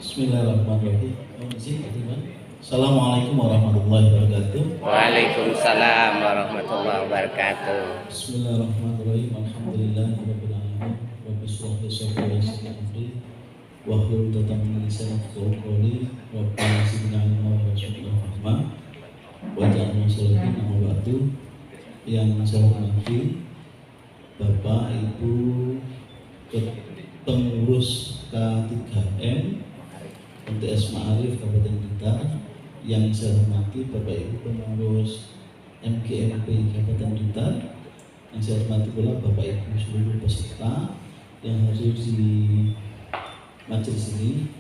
Bismillahirrahmanirrahim. Assalamualaikum warahmatullahi wabarakatuh. Waalaikumsalam warahmatullahi wabarakatuh. Bismillahirrahmanirrahim. Alhamdulillahirabbil alamin. Rabbi shrah li sadri wa yassir li amri wahlul 'uqdatam min lisani yafqahu qawli. Rabbana zidna ilma warzuqna fahma waj'alna sholihin amma ba'du. Yang saya hormati Bapak Ibu pengurus K3M MTS Ma'arif Kabupaten Blitar, yang saya hormati Bapak Ibu pengurus MGMP Kabupaten Blitar, yang saya hormati pula Bapak Ibu seluruh peserta yang hadir di majelis ini.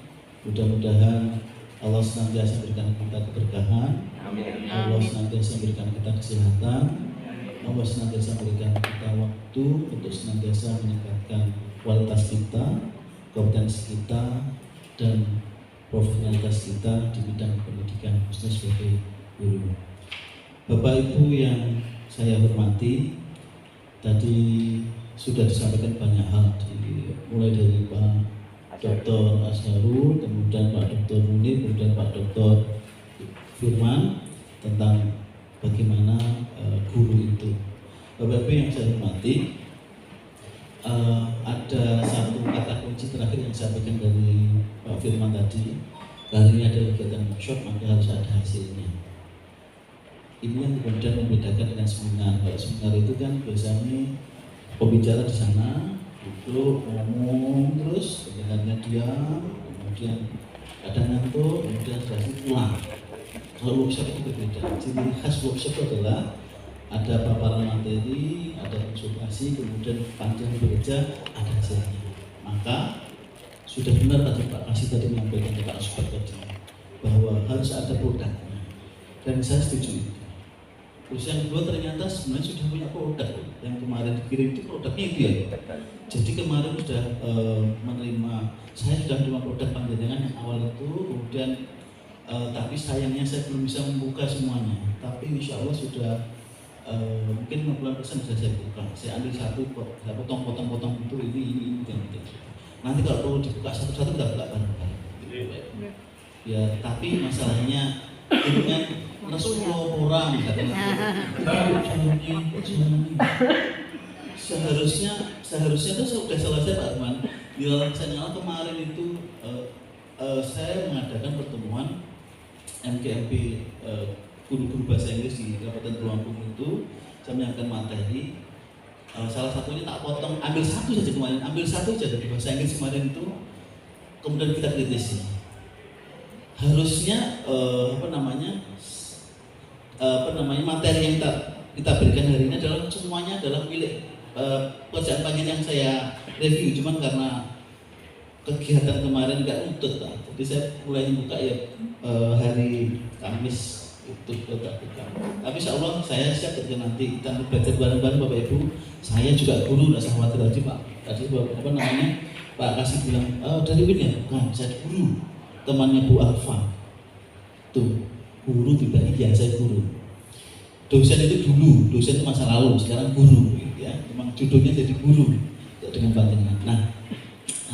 Mudah-mudahan Allah senantiasa memberikan kita keberkahan, Allah senantiasa memberikan kita kesehatan, Allah senantiasa memberikan kita waktu untuk senantiasa meningkatkan kualitas kita, kompetensi kita, dan profesionalitas kita di bidang pendidikan, khususnya sebagai guru. Bapak Ibu yang saya hormati, tadi sudah disampaikan banyak hal, mulai dari Pak Dr. Azharul, kemudian Pak Dr. Munir, kemudian Pak Dr. Firman tentang bagaimana guru itu. Bapak Ibu yang saya hormati, ada satu kata kunci terakhir yang saya sampaikan dari Pak Firman tadi. Hari ini ada kegiatan workshop, maka harus ada hasilnya. Ini yang kemudian membedakan dengan seminar. Kalau seminar itu kan biasanya pembicara di sana duduk ngomong terus, pendengarnya diam, kemudian kadang ngantuk, kemudian terakhir pulang. Kalau workshop itu berbeda. Ciri khas workshop adalah ada paparan materi, ada konsultasi, kemudian panjang bekerja, ada hasilnya. Maka sudah benar tadi Pak Kasih tadi menyampaikan ke Pak Asbat tadi bahwa harus ada produknya, dan saya setuju. Terus yang kedua, ternyata sebenarnya sudah punya produk. Yang kemarin dikirim itu produknya itu ya. Jadi kemarin sudah menerima, saya sudah menerima produk panjenengan yang awal itu, kemudian tapi sayangnya saya belum bisa membuka semuanya. Tapi insya Allah sudah mungkin 50% bisa saya buka. Saya ambil satu, saya potong-potong itu ini dan itu. Nanti kalau perlu dibuka satu-satu kita buka bareng-bareng. Ya, tapi masalahnya ini kan 10 orang seharusnya itu sudah selesai Pak Arman. Di dalam channel kemarin itu saya mengadakan pertemuan MGMP guru-guru bahasa Inggris di Kabupaten Lampung itu. Saya menyampaikan materi. Salah satunya tak potong, ambil satu saja dari bahasa Inggris kemarin itu, kemudian kita kritisi. Harusnya materi yang kita berikan hari ini adalah semuanya adalah milik pekerjaan panjang yang saya review, cuman karena kegiatan kemarin nggak utut, jadi saya mulai buka ya hari Kamis itu buka. Tapi insya Allah saya siap ketika nanti kita belajar bareng-bareng Bapak Ibu. Saya juga guru, nggak usah khawatir tadi Pak. Tadi Pak Kasih bilang, dari Win ya? Bukan, saya guru, temannya Bu Alfa. Tuh, guru tidak iya, saya guru. Dosen itu dulu, dosen itu masa lalu, sekarang guru, gitu ya. Memang judulnya jadi guru dengan panjangan. Nah,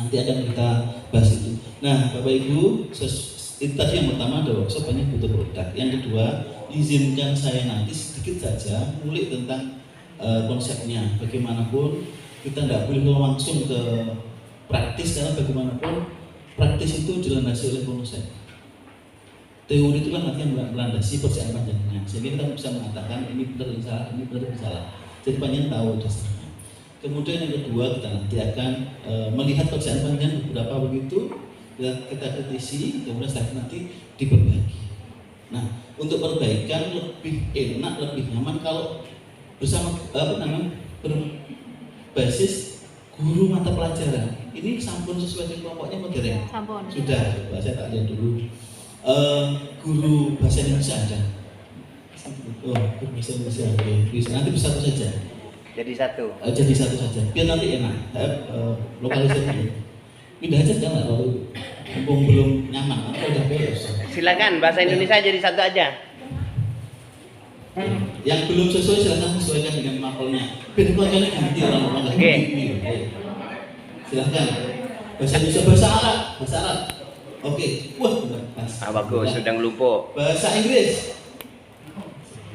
nanti akan kita bahas itu. Nah, Bapak Ibu, itu tadi yang pertama ada workshop, banyak butuh produk. Yang kedua, izinkan saya nanti sedikit saja ngulik tentang konsepnya. Bagaimanapun kita nggak boleh langsung ke praktis, karena bagaimanapun praktis itu dilandasi oleh konsep. Teori itu kan nanti yang melandasi perjalanan panjangnya, sehingga kita bisa mengatakan ini benar ini salah, ini benar ini salah. Jadi panjang tahu dasarnya. Kemudian yang kedua, kita nanti akan melihat perjalanan panjang beberapa begitu, kita kritisi, kemudian setelah nanti diperbaiki. Nah, untuk perbaikan lebih enak, lebih nyaman kalau bersama berbasis guru mata pelajaran. Ini sampun sesuai dengan kelompoknya modern. Sampun. Sudah, saya tak lihat dulu. Guru bahasa Indonesia ada. Oh, guru bahasa Indonesia ada. Nanti bisa satu saja. Jadi satu. Jadi satu saja. Biar nanti enak. Lokalisasi. Pindah aja jangan kalau mumpung belum nyaman atau udah beres. Silakan bahasa Indonesia jadi satu aja. Yang belum sesuai silakan sesuaikan dengan mapelnya. Biar pelajarannya ganti orang-orang lagi. Silakan. Bahasa Indonesia, bahasa Arab. Oke, wah benar pas. Bagus, sudah ngelumpuk. Bahasa Inggris.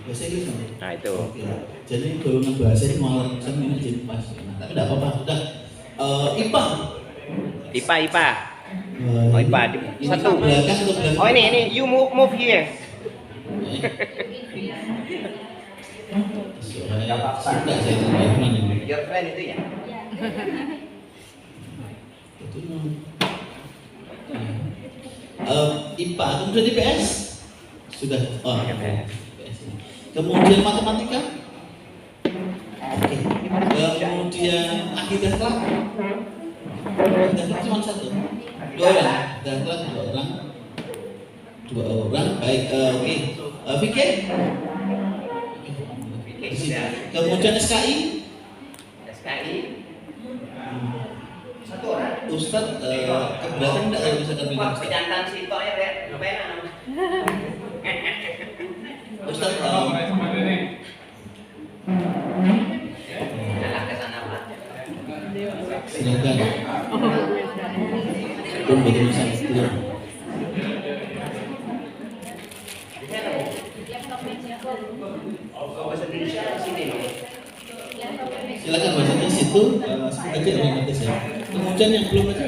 Bahasa Inggris kan? Nah itu. Oke. Jadi golongan bahasa ini malah ini jadi pas. Nah, tapi tidak apa-apa. Sudah. IPA. IPA. Oh IPA di satu. Belakang atau belakang? Oh ini you move here. Suka saya teman ini. Your friend itu ya. IPA, kemudian IPS sudah. Oh, IPS. Kemudian matematika. Oke. Kemudian arsitektur. Arsitektur cuma satu. Dua orang. Arsitektur dua orang. Baik. Oke. Fikir. Kemudian SKI. Satu orang. Ustadz keberatan tidak kalau misalkan bilang Ustadz? Pejantan sitok ya, Rek. Ngapain Ustadz silakan. Betul betul. Silakan bahasanya situ, seperti ada yang ya. Kemudian yang belum baca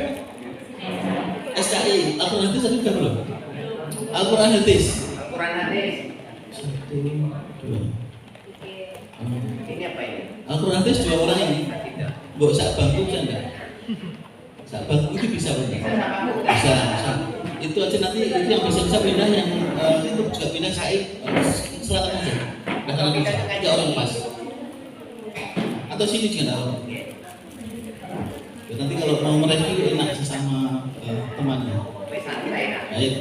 SKI, Al-Quran Hadis tadi sudah belum? Al-Quran Hadis. Al-Quran Hadis. 1, 2. Ini apa ini? Al-Quran Hadis 2 orang ini. Mbok sak bangku bisa enggak? Sak bangku itu bisa benar. Bisa. Itu aja nanti itu yang bisa pindah yang itu juga pindah SKI selatan aja. Bahkan bisa 3 orang pas. Atau sini juga tahu. Ya, nanti kalau mau mereview enak sesama temannya. Baik.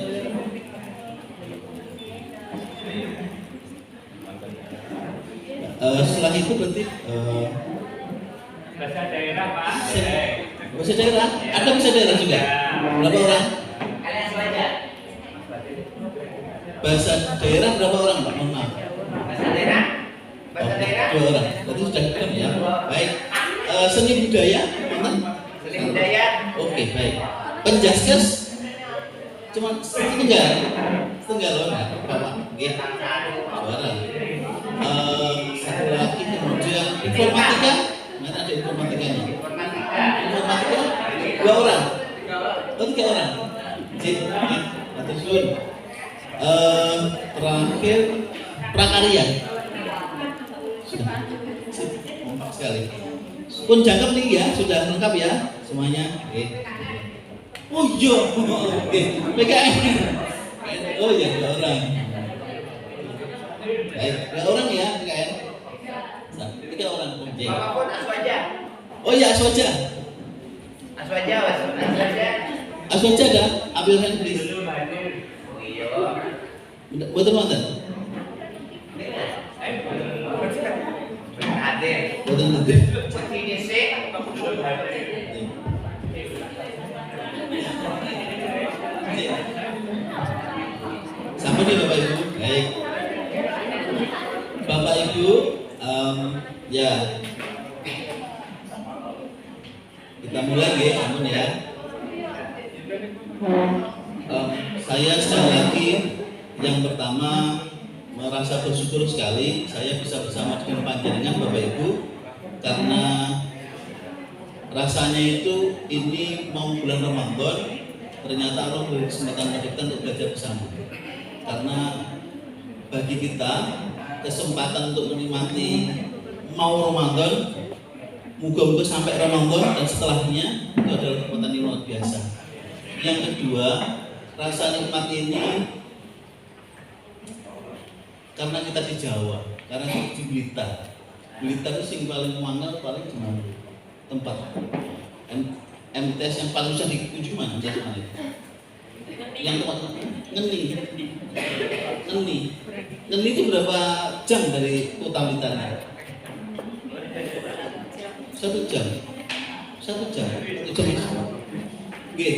Setelah itu berarti bahasa daerah Pak. bahasa daerah. Ada bahasa daerah juga. Berapa orang? Kalian saja. Bahasa daerah berapa orang Pak? Mohon maaf. Bahasa daerah. Bahasa Oke, daerah. 2 orang. Berarti sudah keren ya. Baik. Seni budaya, mana? Seni budaya. Oke, baik. Penjaskes cuma setengah orang, Bapak. Oke. Suara. Satu lagi kemudian informatika. Mana ada informatikanya? Informatika 2 orang. Oh, 3 orang. Cik, atur suwun. Terakhir prakarya. Sudah. Kompak sekali. Pun jangkep nih ya, sudah lengkap ya semuanya. Oke. Oh iya, oke. PKN. Oh iya, 2 orang. Baik, 2 orang ya PKN. 3 orang. Oke. Bapak pun aswaja. Oh iya, aswaja. Aswaja, aswaja. Aswaja ada, ambil hand please. Oh iya. Betul betul. Hadir. Betul betul. Seperti DC. Sama nih Bapak Ibu. Baik. Bapak Ibu, ya kita mulai ya, ampun ya. Saya sekali lagi yang pertama merasa bersyukur sekali saya bisa bersama dengan panjenengan Bapak Ibu, karena rasanya itu ini mau bulan Ramadan ternyata Allah beri kesempatan kita untuk belajar bersama, karena bagi kita kesempatan untuk menikmati mau Ramadan, moga-moga sampai Ramadan dan setelahnya itu adalah kesempatan yang luar biasa. Yang kedua, rasa nikmat ini karena kita di Jawa, karena kita di Blitar. Blitar itu yang paling manggal paling cuma tempat MTS yang paling susah dikunjungi mana? Yang tempat Ngeni itu berapa jam dari kota Blitar? 1 jam. 1 jam. Oke.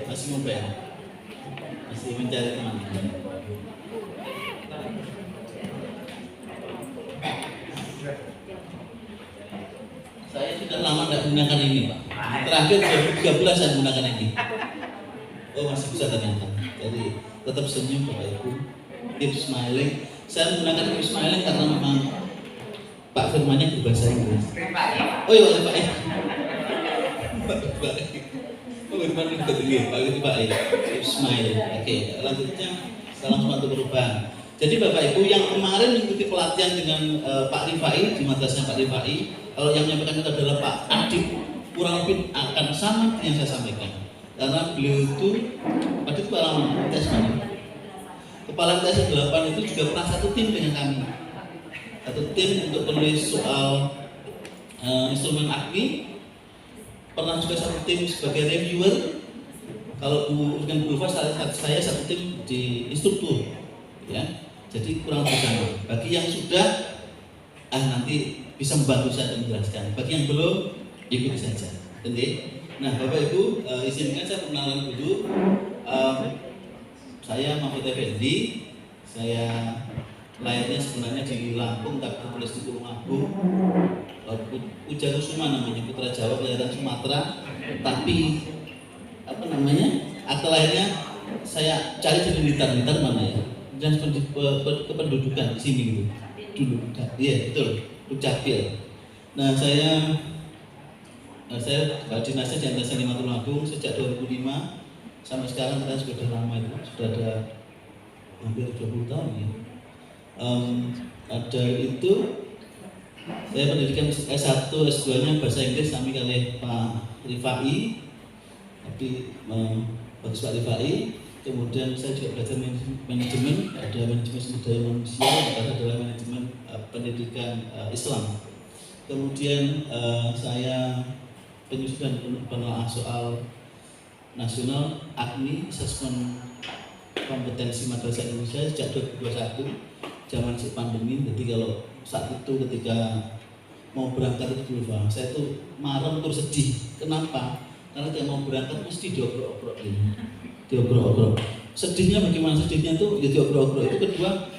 Masih mobile, masih mencari teman. kan lama tidak menggunakan ini Pak. Terakhir 2013 saya menggunakan ini. Oh masih bisa ternyata. Jadi tetap senyum Bapak Ibu. Keep smiling. Saya menggunakan keep smiling karena memang Pak firmannya berbahasa Inggris. Oh iya Pak ya. Oh firman itu Pak itu Pak ya. Keep smiling. Oke, lanjutnya salam semangat perubahan. Jadi Bapak Ibu yang kemarin mengikuti pelatihan dengan Pak Rifai di madrasahnya Pak Rifai, kalau yang menyampaikan itu adalah Pak Adib, kurang lebih akan sama yang saya sampaikan. Karena beliau itu pada kepala tes mana? Kepala tes 8 itu juga pernah satu tim dengan kami. Satu tim untuk penulis soal instrumen AKMI. Pernah juga satu tim sebagai reviewer. Kalau dengan Bu Ulfa saya satu tim di instruktur, ya. Jadi kurang lebih sama. Bagi yang sudah, nanti bisa membantu saya menjelaskan. Bagi yang belum, ikuti saja. Oke. Nah, Bapak Ibu, izinkan saya perkenalan dulu. Saya Mahfud Effendi. Saya lahirnya sebenarnya di Lampung, tapi tertulis di Tulungagung. Puja Kusuma namanya, putra Jawa, kelahiran Sumatera. Tapi apa namanya? Akte lahirnya saya cari di Blitar mana ya? Dan kependudukan di sini gitu. Dulu, iya betul, Dukcapil. Nah saya dinasnya di Antasari Tulungagung sejak 2005 sampai sekarang kita sudah lama itu, sudah ada hampir 20 tahun ya. Ada itu saya pendidikan S1, S2-nya bahasa Inggris kami oleh Pak Rifai, tapi bagus Pak Rifai. Kemudian saya juga belajar manajemen, ada manajemen sumber daya manusia, ada adalah manajemen pendidikan Islam. Kemudian saya penyusunan penelaah soal nasional AKMI, asesmen kompetensi madrasah Indonesia sejak 2021, zaman pandemi. Jadi kalau saat itu ketika mau berangkat itu dulu, saya tuh marah terus sedih. Kenapa? Karena dia mau berangkat mesti diobrol-obrol ini. Diobrol-obrol. Sedihnya bagaimana? Sedihnya tuh ya diobrol-obrol. Itu kedua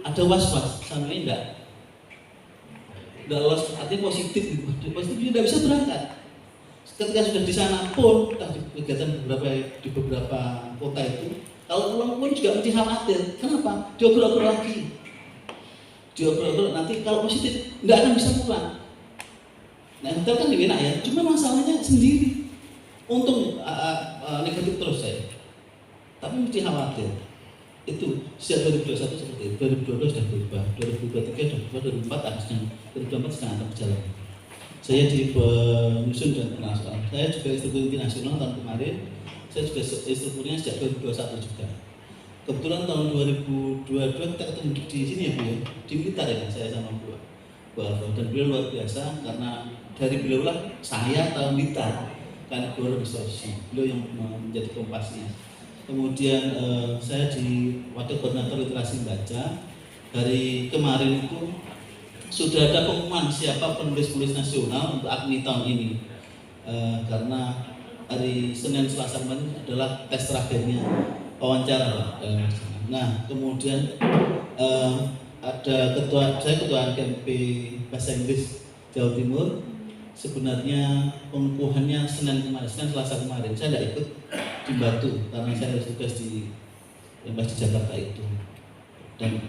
ada was-was, sama ini enggak lolos, artinya positif. Positif tidak bisa berangkat. Ketika sudah di sana pun, di kegiatan di beberapa kota itu, kalau pulang pun juga mesti khawatir. Kenapa? Diobrol-obrol lagi. Diobrol-obrol nanti kalau positif nggak akan bisa pulang. Nah hotel kan di enak ya, cuma masalahnya sendiri. Untung negatif terus saya, tapi mesti khawatir. Itu sejak 2021 seperti itu, 2022 sudah berubah, 2023 sudah berubah, 2024 harusnya, 2024 sedang akan berjalan. Saya di penyusun dan internasional. Saya juga instruktur inti nasional tahun kemarin. Saya juga instrukturnya sejak 2021 juga. Kebetulan tahun 2022 kita ketemu di sini ya Bu ya, di Blitar ya saya sama Bu Alfa. Dan beliau luar biasa karena dari beliau lah saya tahu Blitar. Karena beliau besosnya, beliau yang menjadi kompasnya. Kemudian saya di wakil koordinator literasi baca. Dari kemarin itu sudah ada pengumuman siapa penulis nasional untuk AKMI tahun ini. Karena hari Senin Selasa kemarin adalah tes terakhirnya wawancara. Nah kemudian ada saya ketua KMP Bahasa Inggris Jawa Timur. Sebenarnya pengukuhannya Senin Selasa kemarin saya tidak ikut di Batu karena saya harus tugas di Jakarta itu. Dan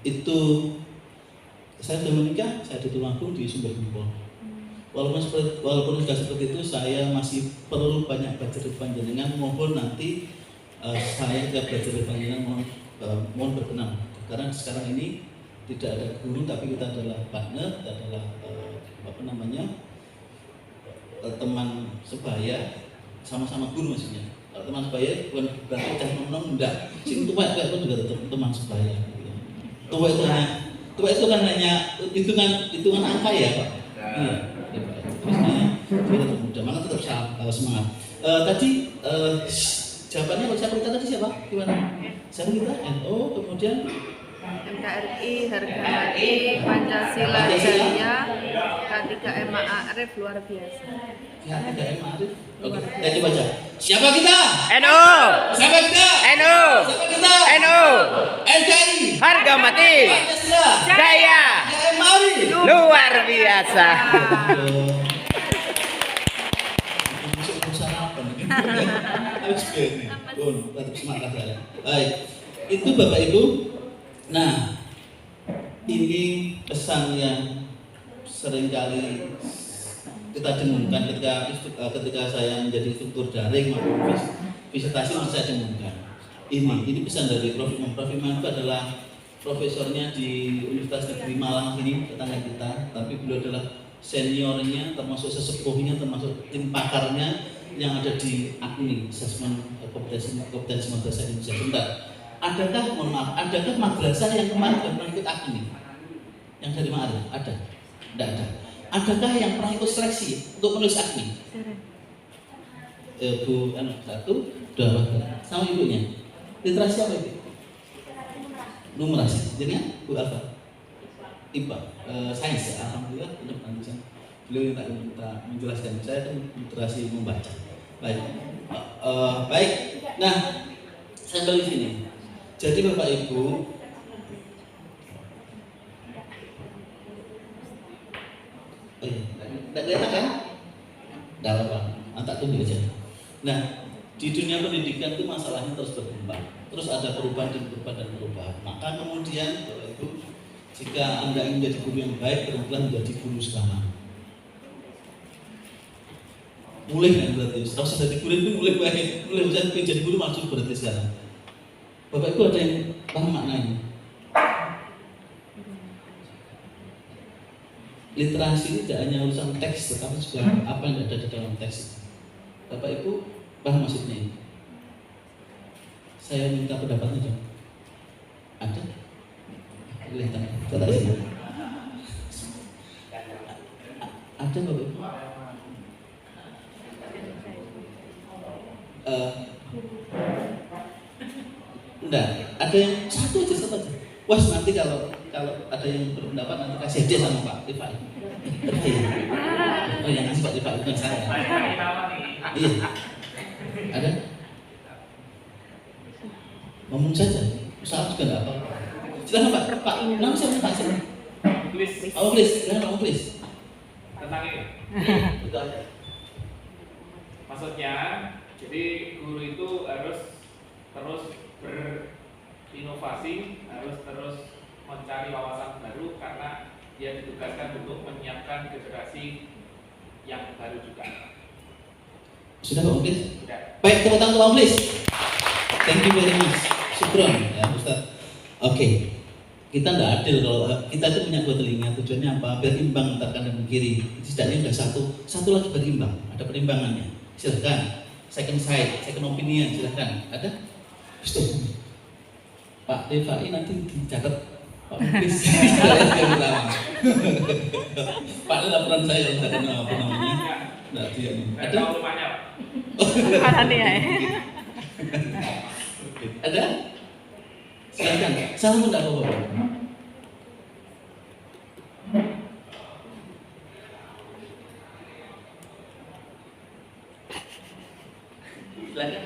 itu saya sudah menikah, saya di Tulungagung di Sumber Gempol. Walaupun sudah seperti itu, saya masih perlu banyak belajar di panjenengan. Mohon nanti saya juga belajar di panjenengan, mohon berkenan. Karena sekarang ini tidak ada guru, tapi kita adalah partner, kita adalah teman sebaya, sama-sama guru maksudnya. Kalau teman sebaya bukan berarti cah nom enggak. Sing tua pun juga tetap teman sebaya. Tua itu kan hanya hitungan angka ya Pak. Iya. Maksudnya kita tetap muda, maka tetap semangat. Tadi jawabannya siapa kita tadi siapa? Gimana? Siapa kita? NU, kemudian NKRI, harga mati, Pancasila Jaya, K3M Ma'arif luar biasa. K3M Ma'arif. Oke, kita baca. Siapa kita? NU. Siapa kita? NU. Siapa kita? NU. NKRI. Harga mati. Pancasila Jaya. K3M Ma'arif. Luar biasa. Masuk ke sarapan. Harus begini. Tetap semangat saya. Baik. Itu Bapak Ibu. Nah, ini pesan yang seringkali kita dengungkan ketika saya menjadi instruktur daring maupun visitasi masih saya dengungkan. Ini pesan dari Prof. Imam. Prof. Imam itu adalah profesornya di Universitas Negeri Malang sini, tetangga kita, tapi beliau adalah seniornya, termasuk sesepuhnya, termasuk tim pakarnya yang ada di AKMI, Asesmen Kompetensi Madrasah Indonesia. Sebentar, adakah madrasah yang kemarin pernah ikut AKMI? Yang dari Ma'arif? Ada? Tidak ada. Adakah yang pernah ikut seleksi untuk menulis AKMI? Bu, satu, dua, sama ibunya. Literasi apa itu? Numerasi, jadi Bu Alfa, IPA, sains ya, alhamdulillah nanti beliau minta menjelaskan. Saya kan literasi membaca. Baik, baik. Nah, saya kembali sini. Jadi Bapak Ibu, tidak kelihatan kan? Tidak apa-apa, tak tunggu aja. Nah, di dunia pendidikan itu masalahnya terus berkembang, terus ada perubahan dan perubahan. Maka kemudian Bapak Ibu, jika Anda ingin menjadi guru yang baik, berubah menjadi guru sekarang. Mulai kan berarti, setelah saya jadi guru itu mulai saya jadi guru masuk berarti sekarang. Bapak Ibu ada yang paham maknanya? Literasi tidak hanya urusan teks, tetapi juga apa yang ada di dalam teks. Bapak Ibu paham maksudnya ini? Saya minta pendapatnya dong. Ada? Kelihatan. Kata sini. Ada Bapak Ibu? Enggak, ada yang satu aja. Wah, nanti kalau ada yang berpendapat nanti kasih dia sama Pak Rifai. Oh, yang ngasih Pak Rifai bukan saya. Iya. Ada? Ngomong saja. Usaha juga enggak apa-apa. Silakan Pak. Pak, nama siapa Pak? Please. Oh, please. Silakan Pak, please. Tentang ini. Betul. Maksudnya, jadi guru itu harus terus berinovasi, harus terus mencari wawasan baru karena dia ditugaskan untuk menyiapkan generasi yang baru juga. Sudah Pak, please? Sudah. Baik, tepuk tangan untuk Pak, please. Thank you very much. Syukron ya Ustaz. Oke. Kita tidak adil kalau kita itu punya dua telinga, tujuannya apa? Biar imbang antara kanan dan kiri. Setidaknya sudah satu lagi berimbang, ada perimbangannya. Silakan. Second sight, second opinion, silakan. Ada? Betul. Pak Devai nanti dicatat Pak Muklis. Pak ini laporan saya kalau tidak kenal apa namanya. Tidak dia. Ada rumahnya. Mana nih ya? Ada? Silakan. Salam tidak apa-apa. Silakan.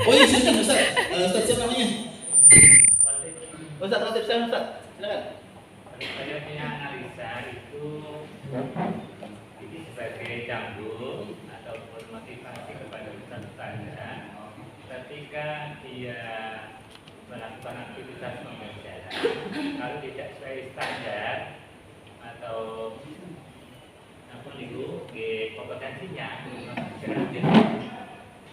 Oh iya, silakan Ustaz. Ustaz siapa namanya? Ustaz Ratib, Ustaz. Silakan. Saya punya analisa itu ini sebagai cambuk ataupun motivasi kepada ustaz-ustaznya ketika dia melakukan aktivitas pembelajaran kalau tidak sesuai standar atau apa itu kompetensinya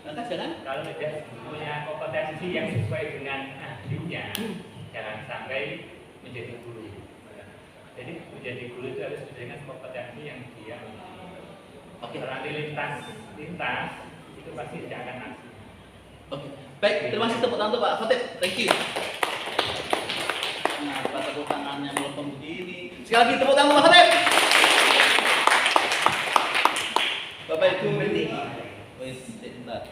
Jangan. kalau tidak punya kompetensi yang sesuai dengan ahlinya jangan sampai menjadi guru. Jadi menjadi guru itu harus dengan kompetensi yang dia miliki. Oke. Nanti lintas itu pasti tidak akan masuk. Oke. Baik, terima kasih tepuk tangan untuk Pak Khotib. Thank you. Kenapa tepuk tangannya melempem begini? Sekali lagi tepuk tangan Pak Khotib. Bapak Ibu ini, wes sebentar.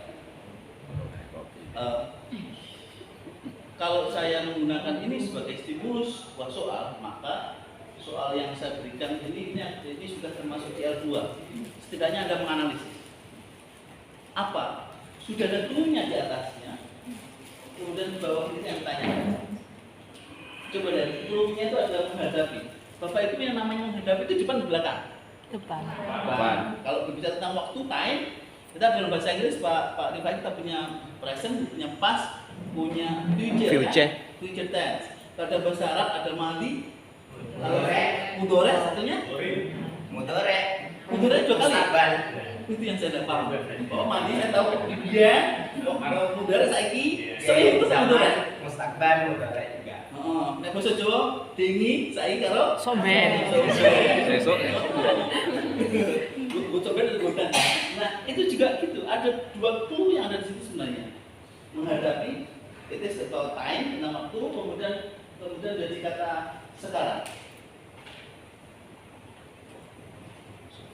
Kalau saya menggunakan ini sebagai stimulus buat soal, maka soal yang saya berikan ini sudah termasuk di L2. Setidaknya Anda menganalisis. Apa? Sudah ada clue-nya di atasnya. Kemudian di bawah ini yang tanya. Coba dari clue-nya itu adalah menghadapi. Bapak Ibu yang namanya menghadap itu depan di belakang. Depan. Depan. Kalau berbicara tentang waktu time, kita dalam bahasa Inggris Pak Rifai kita punya present, punya past, punya future. Future tense. Kalau ada bahasa Arab ada madi, mudore satunya. Mudore 2 kali. Itu yang saya tidak paham. Oh madi saya tahu kemudian, kalau mudore saiki sering itu mudore. Mustakbal mudore juga. Nek basa Jawa dingi saiki karo Somben. Sesuk. Somben itu bukan. Nah, itu juga gitu. Ada 2 clue yang ada di situ sebenarnya. Menghadapi it is about time, tentang waktu, kemudian jadi kata sekarang.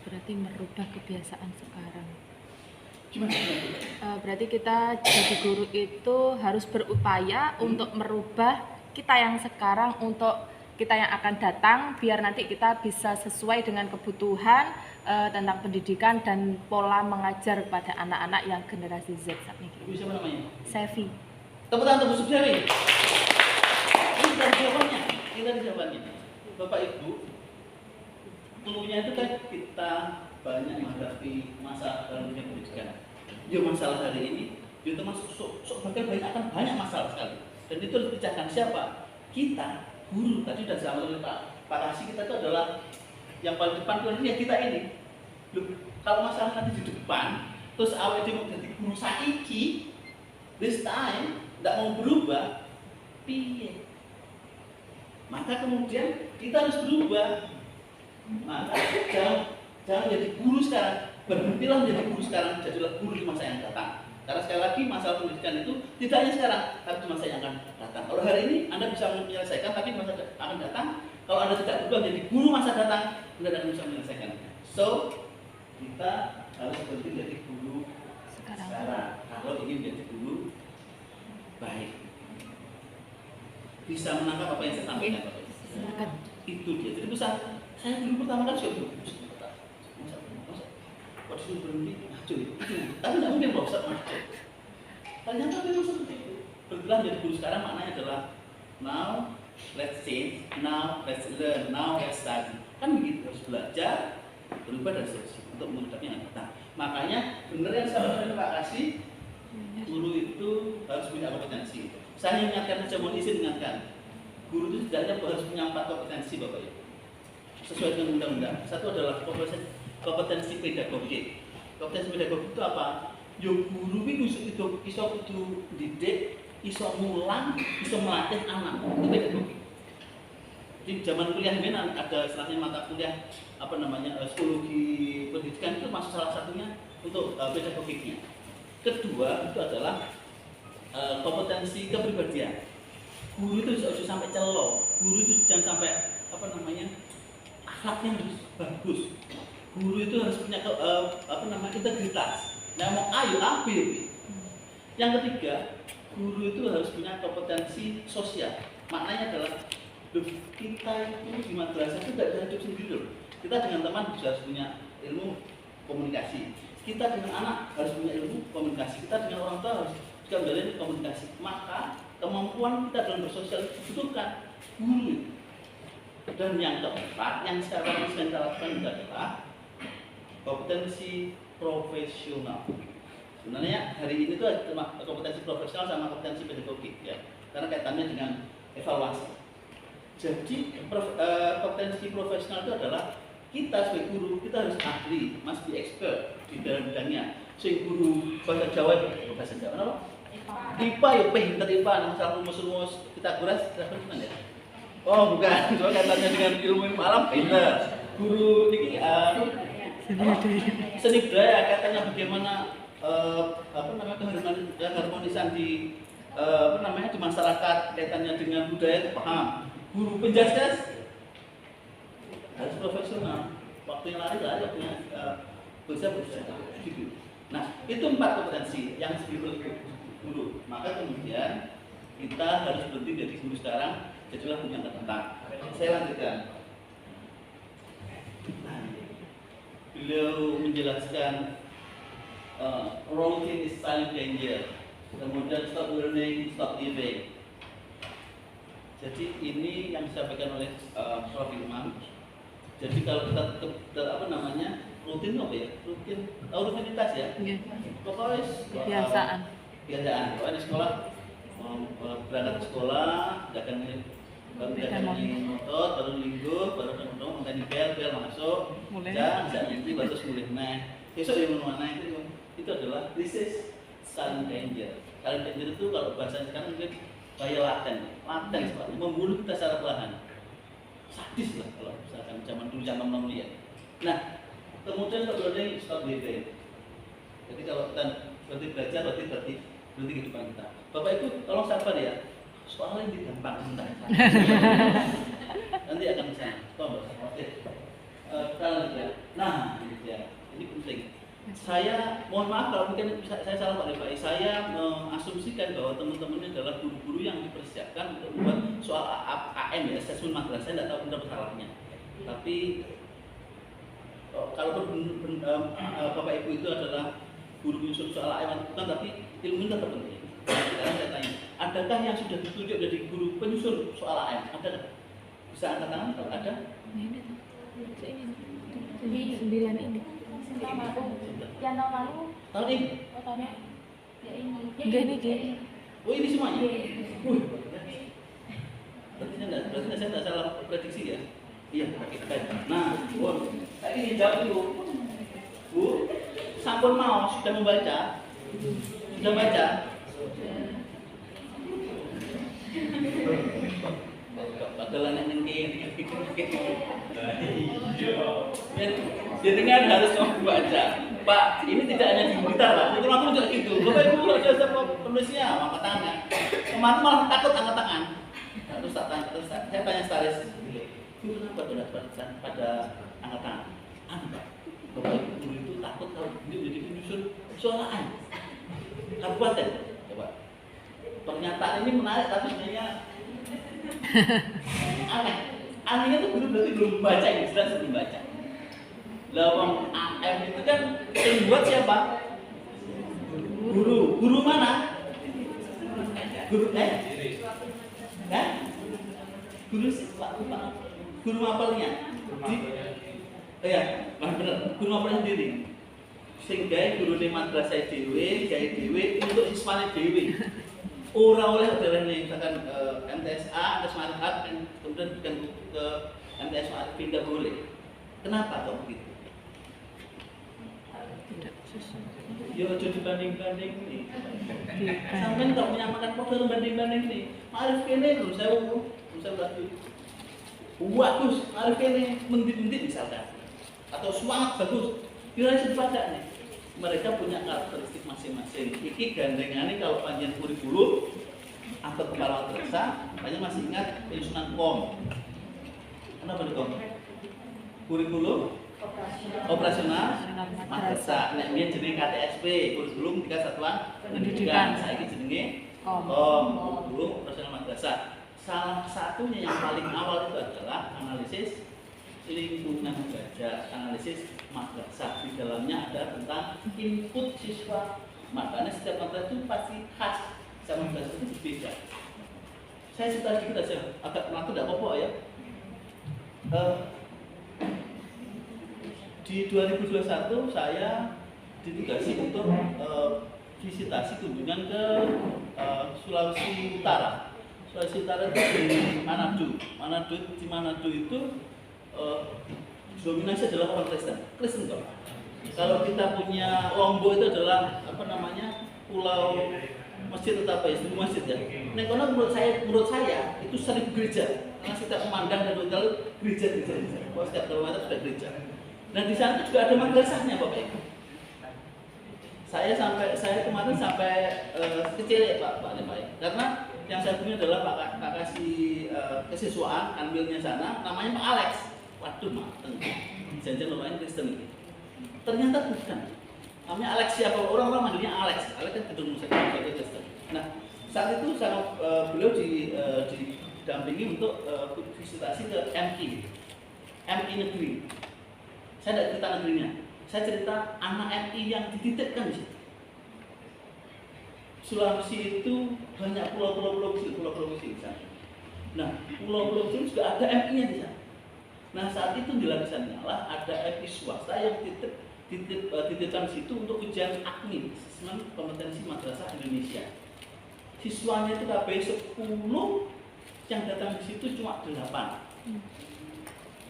Berarti merubah kebiasaan sekarang. Gimana? Berarti kita jadi guru itu harus berupaya untuk merubah kita yang sekarang untuk kita yang akan datang, biar nanti kita bisa sesuai dengan kebutuhan tentang pendidikan dan pola mengajar pada anak-anak yang generasi Z saat ini. Ibu siapa namanya? Sevi. Tepuk tangan untuk Bu Subyari. Ini dari jawabannya. Ini dari jawabannya. Bapak Ibu, clue-nya itu kan kita banyak menghadapi masalah dalam dunia pendidikan. Ya masalah hari ini, ya termasuk bahkan banyak masalah sekali. Dan itu harus dipecahkan siapa? Kita, guru. Tadi sudah disampaikan oleh Pak Kasih, kita itu adalah yang paling depan itu ya kita ini. Loh, kalau masalah nanti di depan, terus awal dia mau jadi guru saiki, this time tidak mau berubah, piye? Maka kemudian kita harus berubah. Maka jangan jadi guru sekarang, berhentilah menjadi guru sekarang, jadilah guru di masa yang datang. Karena sekali lagi masalah pendidikan itu tidak hanya sekarang, tapi di masa yang akan datang. Kalau hari ini Anda bisa menyelesaikan, tapi masa akan datang, kalau Anda tidak berubah menjadi guru masa datang, Anda tidak akan bisa menyelesaikan. So, kita harus berhenti menjadi guru sekarang. Kalau ingin menjadi guru baik, bisa menangkap apa yang saya sampaikan, Bapak Ibu. Itu dia. Jadi saya dulu pertama kali saya dulu. Waktu itu berhenti, cuy. Tapi tidak mungkin Pak Ustaz ngaco. Ternyata memang seperti itu. Bergerak menjadi guru sekarang maknanya adalah now let's change, now let's learn, now let's study. Kan begitu, harus belajar, berubah dan seterusnya untuk menghadapi yang datang. Makanya benar yang saya Pak Kasih, guru itu harus punya kompetensi. Saya ingatkan saja, mohon izin ingatkan. Guru itu setidaknya harus punya 4 kompetensi Bapak Ibu. Sesuai dengan undang-undang. Satu adalah kompetensi pedagogik. Kompetensi pedagogik itu apa? Yo guru itu iso kudu didik, iso mulang, iso melatih anak. Itu pedagogik. Di zaman kuliah ini ada istilahnya mata kuliah psikologi pendidikan itu masuk salah satunya untuk pedagogiknya. Kedua itu adalah kompetensi kepribadian. Guru itu harus sampai celok. Guru itu jangan sampai akhlaknya harus bagus. Guru itu harus punya integritas. Nah, mau ayo ambil. Yang ketiga, guru itu harus punya kompetensi sosial. Maknanya adalah kita itu di madrasah itu tidak bisa hidup sendiri loh. Kita dengan teman juga harus punya ilmu komunikasi. Kita dengan anak harus punya ilmu komunikasi. Kita dengan orang tua harus juga menjalani komunikasi. Maka kemampuan kita dalam bersosial dibutuhkan guru. Dan yang keempat, yang sekarang sedang kita lakukan adalah kompetensi profesional. Sebenarnya hari ini itu ada kompetensi profesional sama kompetensi pedagogik ya, karena kaitannya dengan evaluasi. Jadi kompetensi profesional itu adalah kita sebagai guru kita harus ahli, must be expert di dalam bidangnya. Sing guru bahasa Jawa, bahasa Jawa apa? IPA ya pinter IPA, masalah rumus-rumus kita kuras ya. Oh bukan, soal kaitannya dengan ilmu alam pinter. Guru ini seni budaya kaitannya bagaimana keharmonisan di di masyarakat kaitannya dengan budaya itu paham. Guru penjajah harus profesional. Waktunya lari waktunya bisa. Gitu. Nah itu 4 kompetensi yang sebelum guru. Maka kemudian kita harus berhenti dari guru sekarang. Jadilah punya tentang. Saya lanjutkan. Beliau menjelaskan routine is silent danger. Kemudian stop learning, stop living. Jadi ini yang disampaikan oleh Prof. Imam. Jadi kalau kita apa namanya rutin apa ya? Rutinitas ya. Iya. Pokoknya Kebiasaan. Pokoknya di sekolah berangkat ke sekolah, dagang motor, baru minggu, baru ketemu, ngenteni bel masuk, Mulai. jangan nanti baru mulai naik. Besok yang mana itu adalah krisis silent danger. Silent danger itu kalau bahasa sekarang mungkin bahaya laten seperti membunuh kita secara perlahan. Sadis lah kalau misalkan zaman dulu zaman ya. Nah, kemudian kalau ini stop living. Jadi kalau kita berarti belajar berarti kehidupan kita. Bapak Ibu tolong sabar ya. Soalnya ini gampang sebentar. Nanti akan bisa. Oke. Kita lanjut ya. Nah, ini dia. Ini penting. Saya mohon maaf kalau mungkin saya salah Pak Lepai. Saya mengasumsikan bahwa teman-teman ini adalah guru-guru yang dipersiapkan untuk membuat soal AM ya, asesmen madrasah. Saya tidak tahu benar salahnya. Tapi kalau Bapak Ibu itu adalah guru menyusun soal AM bukan, tapi ilmu tetap penting. Sekarang saya tanya, adakah yang sudah ditunjuk jadi guru penyusun soal AM? Ada? Bisa angkat tangan kalau ada? Ini 9 ini. Yang tahun lalu, Tahun ini? oh tahunnya ya ini. Enggak ini Ki. Oh ini semuanya? Wih, berarti saya tidak salah prediksi ya? Iya, baik. Nah, ini jawab dulu. Bu, sampun mau sudah membaca? Sudah baca? Bakalan yang jadi kan harus membaca. Pak, ini tidak hanya di gitar Pak, itu langsung juga gitu. Bapak Ibu kalau ada siapa penulisnya, angkat tangannya. Kemarin malah takut angkat tangan. Terus saya tanya Staris, itu kenapa pada angkat tangan? Pak, Bapak Ibu guru itu takut kalau dia jadi penyusun soalan kabupaten. Coba. Pernyataan ini menarik tapi sebenarnya aneh. Anehnya tuh guru berarti belum baca ini, jelas belum baca. Lawang AM itu kan yang buat siapa? Guru mana? Guru guru mapelnya. Ya, benar. Guru mapelnya sendiri. Sing gawe gurune madrasah dhewe, gawe dhewe untuk siswane dhewe. Ora oleh derene misalkan MTSA, MTS Maret, kemudian bukan ke MTS Maret pindah boleh. Kenapa kok begitu? Ya aja dibanding-banding nih. Sampeyan kok menyamakan model banding-banding nih. Arif kene lho saya berarti. Bagus, Arif kene mendit-mendit misalkan. Atau semangat bagus. Kira sepadak nih. Mereka punya karakteristik masing-masing. Iki gandengane kalau panjang kurikulum atau kepala madrasah, banyak masih ingat penyusunan KOM. Kenapa di KOM? Kurikulum operasional madrasah. Nek biyen jenenge KTSP, kurikulum tiga satuan pendidikan. Saiki jenenge KOM, kurikulum operasional madrasah. Salah satunya yang paling awal itu adalah analisis lingkungan belajar, analisis madrasah. Di dalamnya ada tentang input siswa. Makanya setiap madrasah itu pasti khas sama madrasah itu berbeda. Saya cerita sedikit aja, agak pelan tidak apa-apa ya. Di 2021 saya ditugasi untuk visitasi kunjungan ke Sulawesi Utara. Sulawesi Utara itu di Manado. Di Manado itu dominasi adalah orang Kristen kok. Kalau kita punya Lombok itu adalah apa namanya pulau masjid atau apa ya, masjid ya. Nah, karena menurut saya itu 1000 gereja. Karena setiap memandang dan hotel gereja. Setiap kilometer sudah gereja. Dan di sana juga ada madrasahnya Bapak Ibu. Saya kemarin sampai kecil ya Pak Lemai. Karena yang saya punya adalah Pak kasih kesiswaan ambilnya sana, namanya Pak Alex. Waduh mateng, janjian lumayan Kristen ini. Ternyata bukan. Namanya Alex siapa? Orang-orang manggilnya Alex. Alex kan gedung musik Kristen. Nah, saat itu beliau didampingi untuk visitasi ke MI negeri. Saya tidak cerita negerinya. Saya cerita anak MI yang dititipkan di situ. Sulawesi itu banyak pulau-pulau kecil. Nah, pulau-pulau kecil juga ada MI-nya di sana. Nah, saat itu di Laksana lah ada MI swasta yang titipkan situ untuk ujian AKMI, Asesmen Kompetensi Madrasah Indonesia. Siswanya itu KB 10, yang datang di situ cuma 8.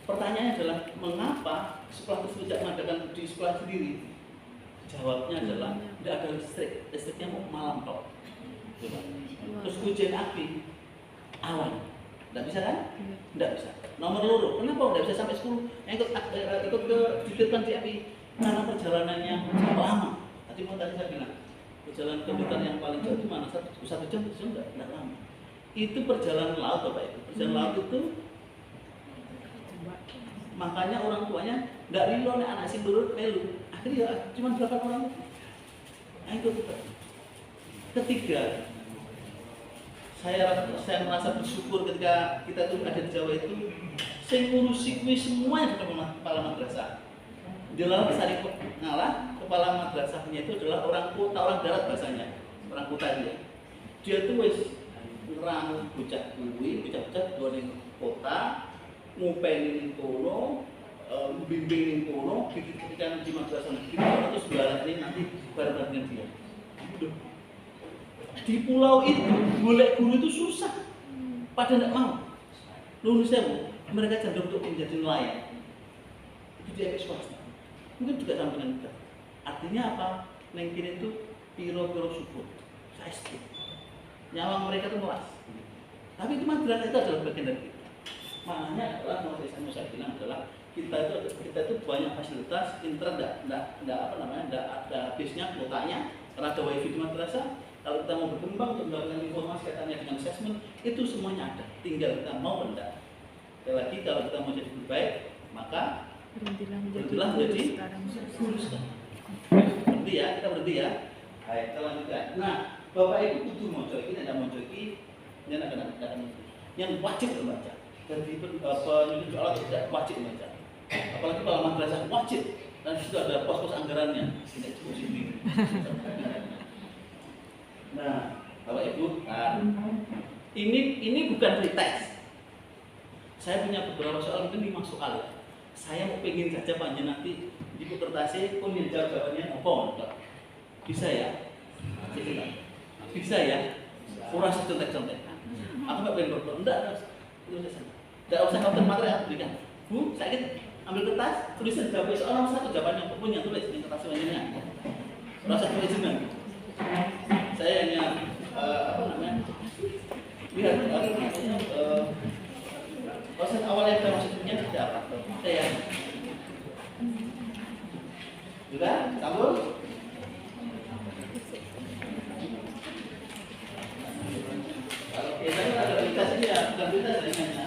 Pertanyaannya adalah mengapa sekolah tersebut tidak mengadakan di sekolah sendiri? Jawabnya adalah tidak ada listrik, listriknya mau malam kok. Terus ujian AKMI awan, tidak bisa kan? Tidak bisa. Nomor loro, kenapa tidak bisa sampai 10? Ikut ke dititipkan di AKMI karena perjalanannya lama. Tadi saya bilang perjalanan ke hutan yang paling jauh itu mana? Satu jam tidak lama. Itu perjalanan laut, Bapak Ibu. Perjalanan laut itu makanya orang tuanya tidak rilo nih anak si turun melu. Akhirnya cuma 8 orang. Nah, itu ketiga, saya merasa bersyukur ketika kita tuh ada di Jawa itu, saya ngurusi kuis semuanya kepala madrasah. Di dalam Sari Ngalah, kepala madrasahnya itu adalah orang kota, orang darat bahasanya, orang kota dia. Dia tuh wis nerang bocah kuwi, bocah-bocah dua ning kota, ngupeni kono, bimbing kono, ketika di madrasah negeri, terus jualan ini nanti bareng-bareng dengan dia. Di pulau itu, golek guru itu susah, pada tidak mau. Lulusnya mereka cenderung untuk menjadi nelayan. Itu dia swasta. Mungkin juga sama dengan kita. Artinya apa? Nengkin itu piro-piro subuh, saya sedih. Nyawang mereka itu melas. Tapi itu madrasah itu adalah bagian dari kita. Makanya adalah yang saya bilang adalah kita itu banyak fasilitas, internet tidak ada habisnya kuotanya, karena ada wifi di madrasah. Kalau kita mau berkembang untuk mendapatkan informasi kaitannya dengan assessment, itu semuanya ada. Tinggal kita mau rendah. Sekali lagi kalau kita mau jadi lebih baik, maka berhentilah menjadi guru sekarang. Berhenti ya, kita berhenti ya. Baik, kita lanjutkan. Nah, Bapak Ibu kudu mojo ini, ada mojo ini, yang wajib membaca. Jadi penyusun soal tidak wajib membaca. Apalagi kalau madrasah wajib, dan di situ ada pos-pos anggarannya. Tidak cukup sini. Nah, Bapak Ibu, ini bukan retest. Saya punya beberapa soal, mungkin 5 soal ya. Saya mau pengen saja panjang nanti di kertasnya pun dijawab jawabannya apa? Bisa ya? Bisa ya? Kurang contek-contek. Aku nggak pengen berdoa, enggak usah kamu materi aku berikan. Bu, saya ingin ambil kertas, tulisan jawab soal nomor 1 jawabannya punya tulis di kertas semuanya. Rasa keizinan. Saya hanya lihat proses awal yang kita maksudnya tidak apa. Saya sudah sambung. Kalau kita ada berita sih ya, bukan berita sebenarnya.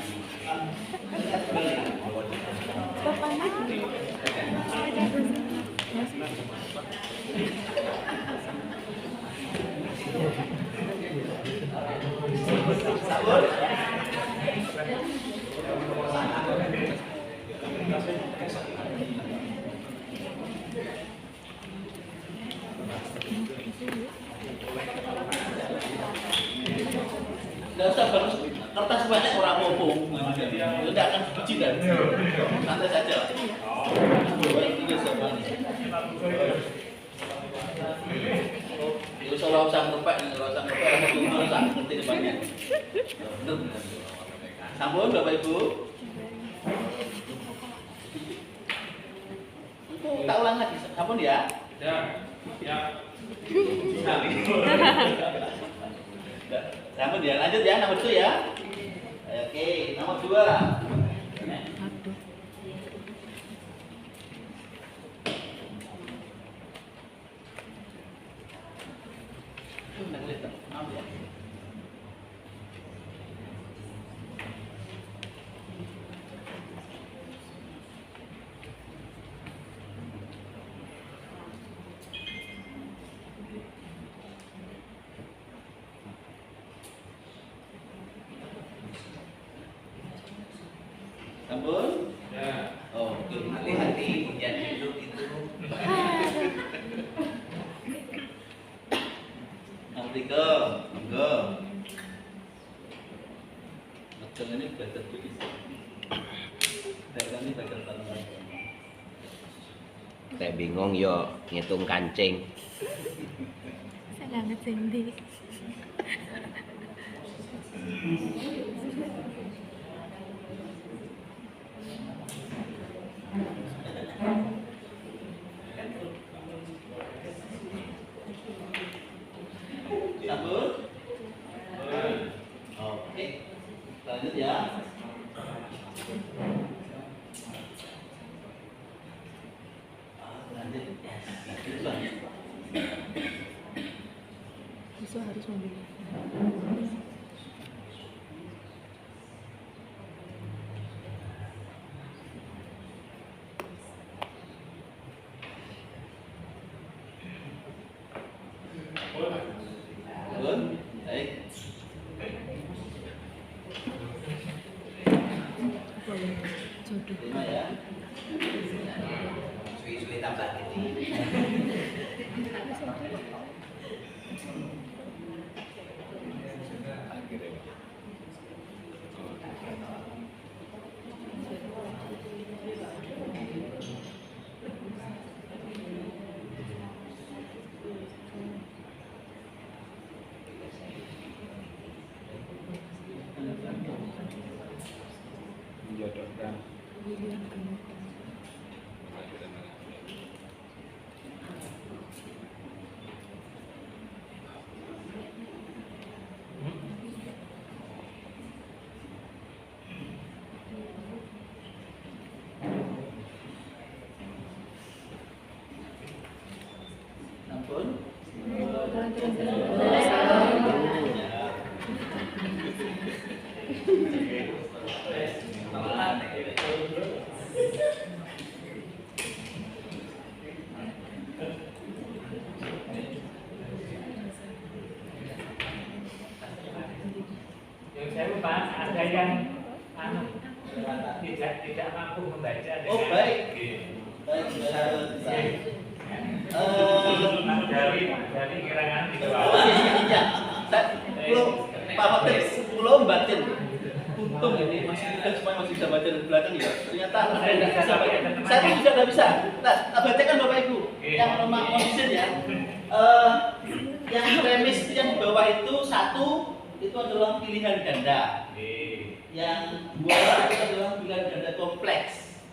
Sabun. Nggak usah bagus kertas banyak orang ngomong, tidak akan dipuji kan? Santai saja. Kalau usah ngepek, usah ngerti depannya. Sambung Bapak Ibu. Tak ulang lagi, sambung ya. Ya. Sambung ya, lanjut ya, nomor 1 ya. Oke, nomor 2. Sambung? Ya. Oke, hati-hati ujian hidup itu. Nomor 3, monggo. Jangan ini belajar tulis. Dagang ini belajar tanaman. Saya bingung yo ngitung kancing. Saya nggak ngerti. Sambut. Oke. Lanjut ya. Lanjut. Bisa harus memilih. Bun, baik. Jodoh. 5 ya. Suwi-suwi tambah gini. Menjodohkan. Ampun. Yang saya lupa ada yang tidak mampu membaca dengan Oh, baik. Iya. Baik, baik. Dari kirangan di Oh, bawah. iya. Belum Pak Fatih, belum batin. Untung ini masih muda supaya masih bisa baca dari belakang ya. Ternyata saya tidak bisa baca. Saya pun juga tidak bisa. Nah, bacakan Bapak Ibu. Yang nomor kondisin ya. Yang premis itu yang di bawah itu 1 itu adalah pilihan ganda. Yang 2 itu adalah pilihan ganda kompleks.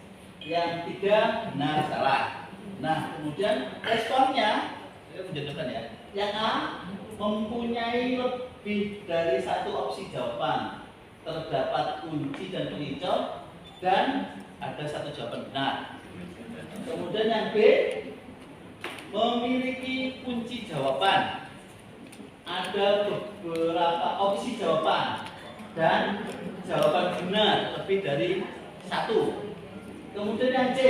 Yang 3 benar salah. Nah, kemudian responnya saya menjadikan ya. Yang A mempunyai lebih dari 1 opsi jawaban. Terdapat kunci dan pengicau dan ada 1 jawaban benar. Kemudian yang B memiliki kunci jawaban. Ada beberapa opsi jawaban dan jawaban benar lebih dari 1. Kemudian yang C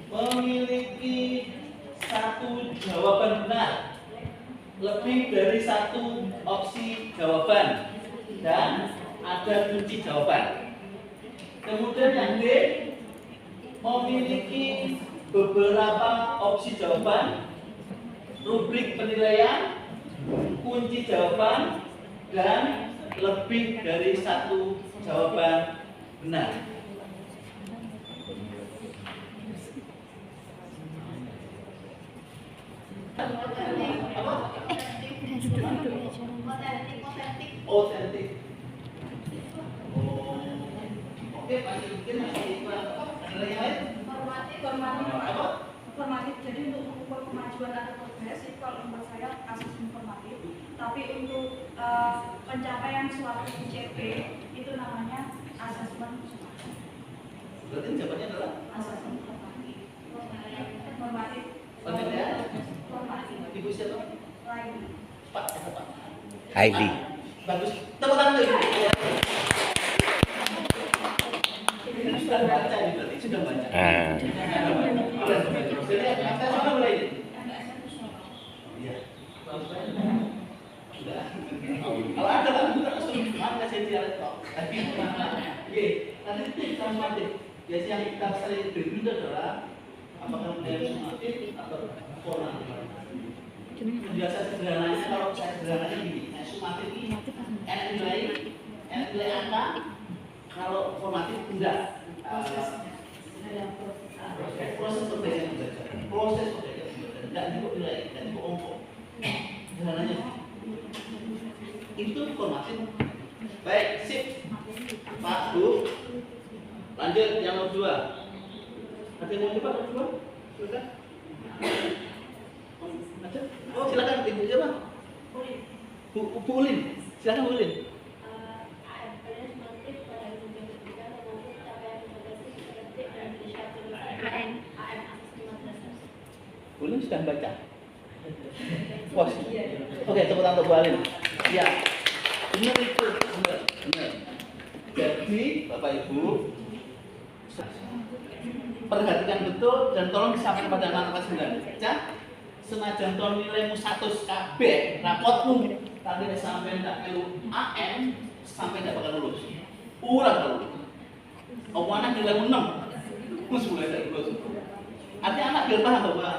memiliki 1 jawaban benar lebih dari 1 opsi jawaban dan ada kunci jawaban. Kemudian yang D memiliki beberapa opsi jawaban, rubrik penilaian, kunci jawaban dan lebih dari 1 jawaban benar. Otentik. Oh, oke, masih mungkin masih ada yang lain? Informatif. Jadi untuk mengukur kemajuan atau progres itu kalau menurut saya kasus informatif. Tapi untuk pencapaian suatu ICP itu namanya asesmen sumatif. Berarti jawabannya adalah Asesmen informatif. Informatif. penilaian. Informatif. Ibu siapa? Lain. Pak, siapa Pak? Haili. Bagus. Tepuk tangan dulu. Ini sudah baca ini berarti sudah baca. Jadi kita sama mulai ini. Iya. Sudah. Kalau ada lah, kita langsung mana saya tidak tahu. Tapi oke, tadi itu transformatif. Biasanya yang kita sering berbeda adalah apakah model sumatif atau formatif. Biasa sederhananya kalau saya sederhananya gini, sumatif ini enak nilai A angka, kalau formatif enggak. Proses pembelajaran belajar, proses pembelajaran belajar, enggak cukup nilai, enggak cukup ongkos. Sederhananya itu formatif. Baik, sip. Pak, Bu, lanjut yang nomor 2. Ada yang mau coba nomor 2? Silakan. Ada? Oh, silakan Ibu siapa? Bu Ulin. Silakan Bu Ulin. Ulin sudah baca. Pos. Oke, tepuk tangan untuk Bu Ulin. Ya. Benar itu, benar. Jadi, Bapak Ibu, perhatikan betul dan tolong disampaikan pada anak-anak sedang baca. Senajan to nilaimu 100 kabeh rapotmu tapi sampai ndak melu AM sampai ndak bakal lulus. Urang lulus. Apa anak nilaimu 6 terus mulai ndak lulus. Artinya anak biar paham bahwa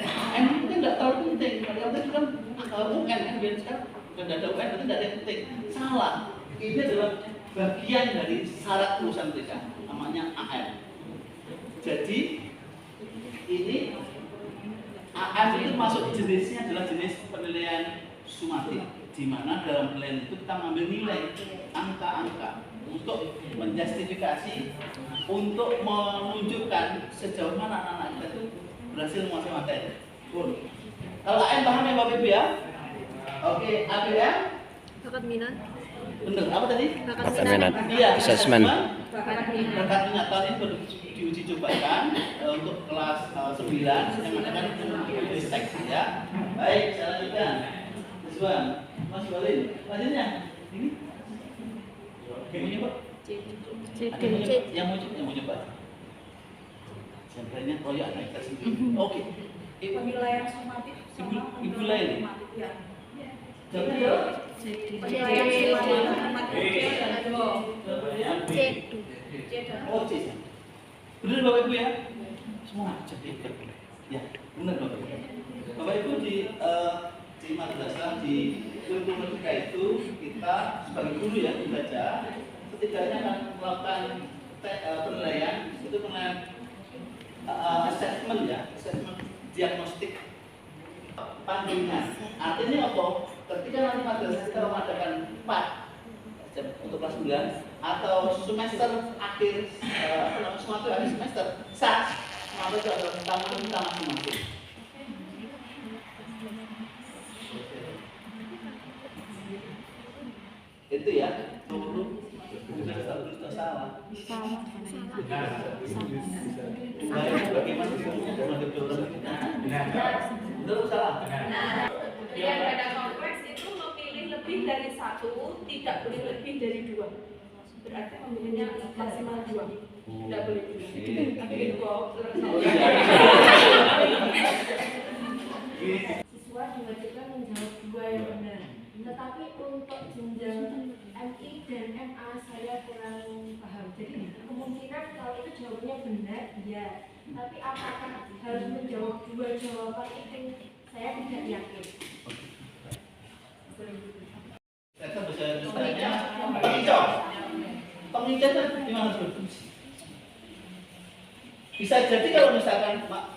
AM mungkin ndak terlalu penting. Padahal itu kan UN kan biar sekarang bukan ada UN berarti ndak ada yang penting. Salah. Ini adalah bagian dari syarat lulusan mereka namanya AM. Jadi ini AM itu masuk jenisnya adalah jenis penilaian sumatif, di mana dalam penilaian itu kita mengambil nilai angka-angka untuk menjustifikasi, untuk menunjukkan sejauh mana anak-anak kita itu berhasil menguasai materi. Kalau AM paham ya Bapak Ibu ya? Oke, ABM? Bakat minat. Bener, apa tadi? Bakat minat. Iya, Assessment. Bakat minat. Bakat minat tahun ini baru diuji cobakan untuk kelas 9 yang akan diseleksi ya. Baik, saya lanjutkan. Mas Wan, Mas Walin, lanjutnya. Ini? Yang mau nyoba? Yang mau nyoba? Sampelnya royak naik tes. Oke. Penilaian sumatif sama Ibu lain. ya. Jadi ya. Penilaian sumatif Oh, C. Benar Bapak Ibu ya? Semua jadi ya, benar Bapak Ibu. Bapak Ibu di madrasah di kurikulum merdeka itu kita sebagai guru ya membaca setidaknya akan melakukan penilaian itu penilaian assessment ya, assessment diagnostik pandangan. Artinya apa? Ketika nanti madrasah kita mengadakan 4 untuk kelas 9 atau semester akhir semester akhir semester SAS maka itu adalah tamu kita masing-masing. Itu ya. Salah. Bagaimana betul salah. Yang pada kompleks itu memilih lebih dari 1, tidak boleh lebih dari 2. Berarti memilihnya maksimal 2. Tidak boleh lebih. Siswa diwajibkan menjawab 2 yang benar. Tetapi untuk jenjang MI dan MA saya kurang paham. Jadi kemungkinan kalau itu jawabannya benar, ya. Tapi apakah harus menjawab 2 jawaban itu, saya tidak yakin. Kita bisa misalnya penghijau. Penghijau itu gimana berfungsi? Bisa jadi kalau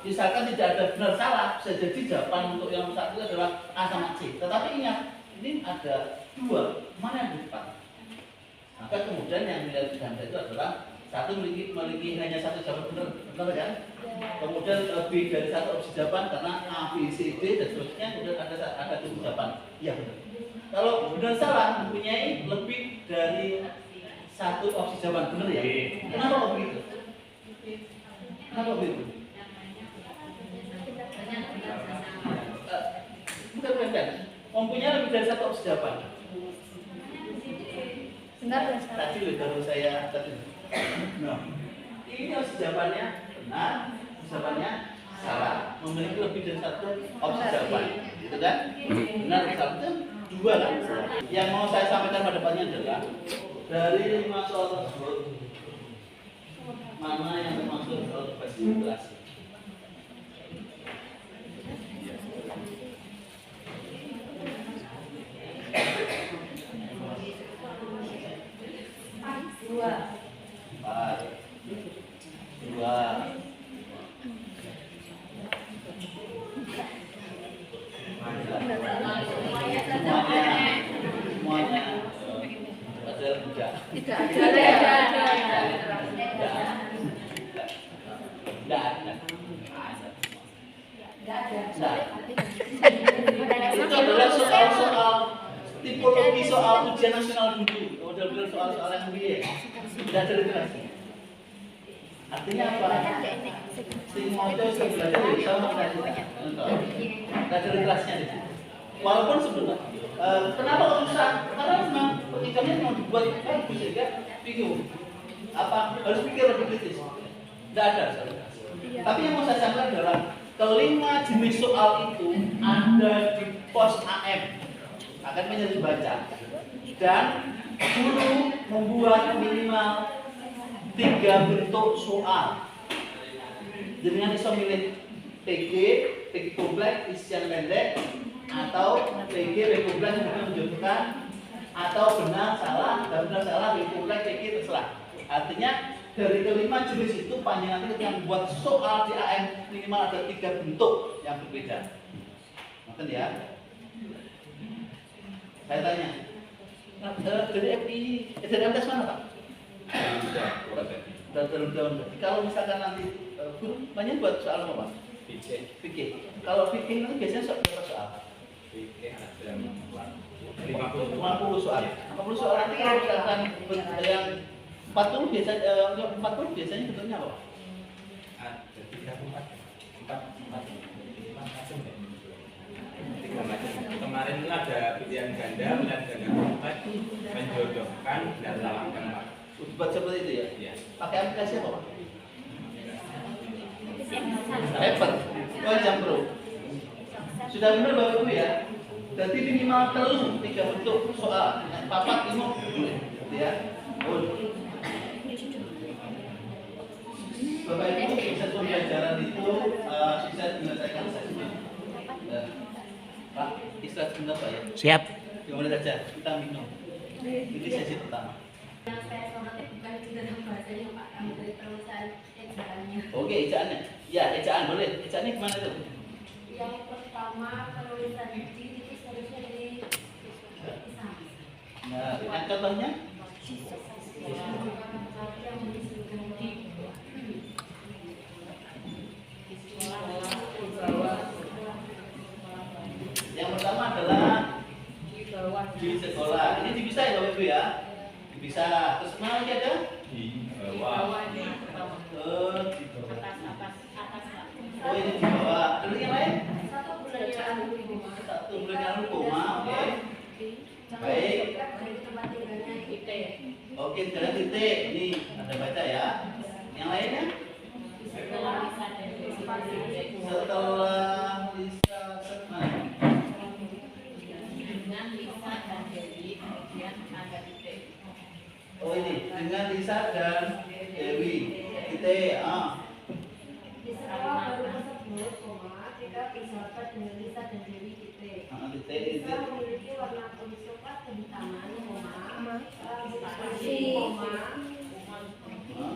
misalkan tidak ada benar salah, bisa jadi jawaban untuk yang satu adalah A sama C. Tetapi ingat, ini ada 2, mana yang tepat? Maka kemudian yang dilihat di ganda itu adalah satu memiliki hanya 1 jawaban benar kan? Kemudian lebih dari 1 opsi jawaban karena A, B, C, D dan seterusnya. Kemudian ada 2 jawaban. Iya benar. Kalau benar salah mempunyai lebih dari 1 opsi jawaban benar ya? Kenapa begitu? Kenapa begitu? Bukan. Mempunyai lebih dari 1 opsi jawaban. Benar dan salah. Tadi baru saya tadi. Nah, ini opsi jawabannya benar, jawabannya salah. Memiliki lebih dari 1 opsi jawaban, gitu kan? Benar, salah itu 2 kan? Yang mau saya sampaikan pada depannya adalah dari 5 soal tersebut, mana yang termasuk soal berbasis Tidak ada. Nggak ada. Itu adalah soal-soal tipologi soal ujian nasional dulu. Model-model soal-soal yang biaya. Tidak ada literasi. Artinya apa? Sing mau itu belajar dari sama tidak ada literasinya di situ. Walaupun sebenarnya, kenapa kok susah? Karena memang pendidikannya mau dibuat bagus sehingga bingung. Apa harus pikir lebih kritis? Tidak ada. Tapi yang mau saya sampaikan adalah kelima jenis soal itu ada di pos AM akan menjadi baca dan guru membuat minimal 3 bentuk soal dengan iso milih PG kompleks isian pendek atau PG kompleks yang menunjukkan atau benar salah dan benar salah kompleks PG terserah. Artinya dari kelima jenis itu panjang nanti yang membuat soal di AM minimal ada 3 bentuk yang berbeda. Maksud ya? Saya tanya, dari FI, dari MTS mana Pak? Kalau misalkan nanti guru banyak buat soal apa Pak? Fikih. Kalau fikih itu biasanya berapa soal? Fikih ada 50 soal. 50 soal nanti kalau misalkan yang 40 biasanya bentuknya apa? ada 4 macam ya. 3 macam. Kemarin itu ada pilihan ganda kompleks menjodohkan dan salah tempat. Buat seperti itu ya? Iya. Pakai aplikasi apa Pak? Hebat. Oh jam bro. Sudah benar Bapak Ibu ya? Berarti minimal telu 3 bentuk soal. Papat ini boleh, ya. Bapak Ibu bisa pembelajaran itu bisa menyelesaikan sesnya. Pak, istirahat sebentar Pak ya. Siap. Gimana saja? Kita minum. Ini sesi pertama. Yang saya soroti bukan di dalam bahasanya Pak, kami dari perusahaan ejaannya. Oke, ejaannya. Ya, ejaan boleh. Ejaannya gimana itu? Yang pertama penulisan di itu seharusnya dari pisang. Nah, yang contohnya? Yang disebutkan di Yang pertama adalah di sekolah. Ini bisa ya Bapak Ibu ya? Bisa. Terus mana lagi ada? Di bawah. Oh ini di bawah. Terus yang lain? satu bulan Satu bulan koma. Oke. Baik. dari tempat tinggalnya kita. Oke, sekarang titik. Ini ada baca ya. Yang lainnya? Setelah bisa dari Setelah Lisa Setman. dengan Lisa dan Dewi kemudian ada titik. Oh ini dengan Lisa dan Dewi. Titik. Di sekolah baru tersebut, kita bersahabat dengan Lisa dan Dewi titik. Titik. Lisa memiliki warna kulit coklat kehitaman, rambut bersih,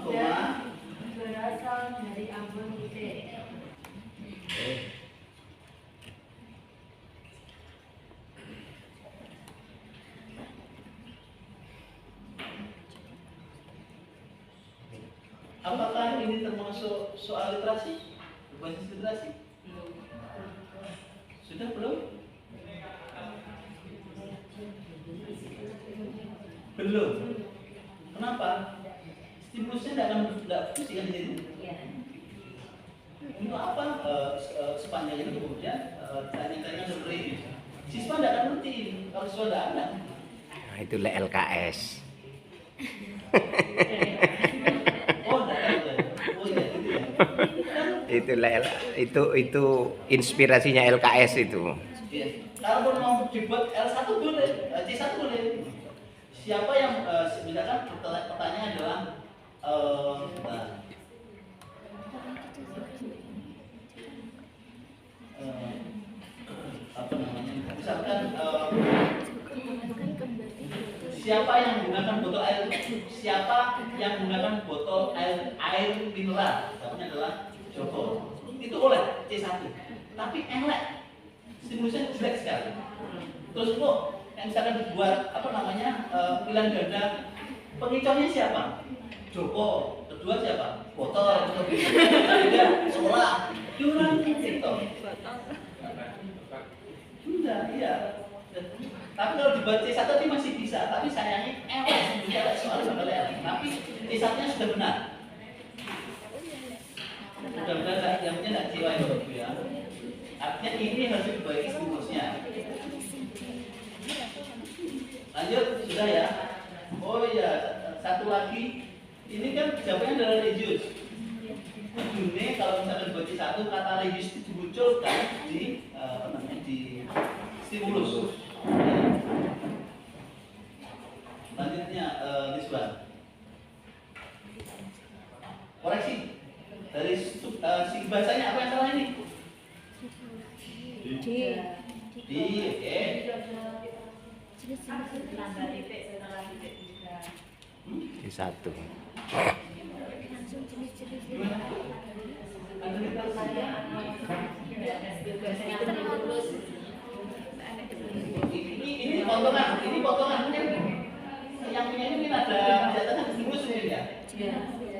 dan berasal dari Ambon titik. Apakah ini termasuk soal literasi? Berbasis literasi? Sudah belum? Belum. Kenapa? Stimulusnya tidak pusing kan di sini? Untuk apa sepanjang itu kemudian tanya-tanya seperti ini? Siswa tidak akan ngerti kalau siswa tidak ada. Nah, itu LKS. Oh, tidak ada. Oh iya, gitu ya. Itu inspirasinya LKS itu. Iya. Kalau mau dibuat L1 boleh, C1 boleh. Siapa yang misalkan pertanyaan adalah apa namanya? Misalkan siapa yang menggunakan botol air? Siapa yang menggunakan botol air mineral? Misalnya adalah Joko. Itu boleh C1. Tapi elek. Stimulusnya jelek sekali. Terus kok yang misalkan dibuat apa namanya pilihan ganda Pengiconnya siapa? Joko. Kedua siapa? Botol. Ketiga sekolah. Orang pengico. Enggak, iya. Tapi kalau dibuat C1 itu masih bisa, tapi sayangnya elek soal bakal elek. Tapi C1-nya sudah benar. Mudah-mudahan jamnya tidak jiwa ya Bapak Ibu ya. Artinya ini harus dibaiki stimulusnya. Lanjut, sudah ya. Oh iya, satu lagi. Ini kan jawabannya adalah religius. Ini kalau misalkan buat C1 kata religius itu dimunculkan di di stimulus. Selanjutnya Nisbah. Koreksi dari si bahasanya apa yang salah ini? Di oke. Di satu. Ini potongan mungkin yang punya ini mungkin ada catatan stimulus mungkin ya.